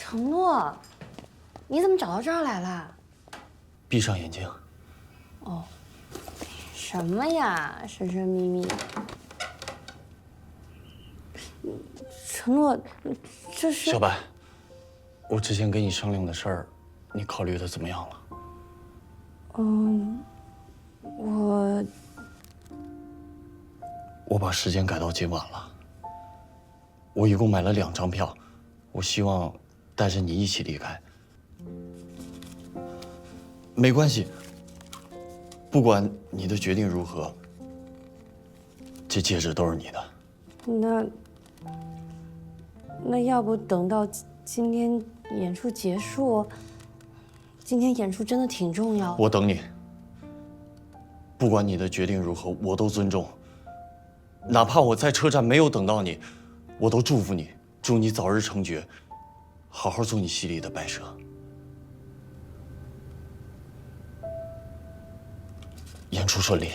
承诺，你怎么找到这儿来了？闭上眼睛。哦，什么呀，神神秘秘。承诺，这是小白，我之前跟你商量的事儿，你考虑的怎么样了？我把时间改到今晚了。我一共买了2张票，我希望带着你一起离开。没关系，不管你的决定如何，这戒指都是你的。那要不等到今天演出结束？今天演出真的挺重要的。我等你。不管你的决定如何，我都尊重。哪怕我在车站没有等到你，我都祝福你，祝你早日成绝，好好做你心里的白蛇。演出顺利。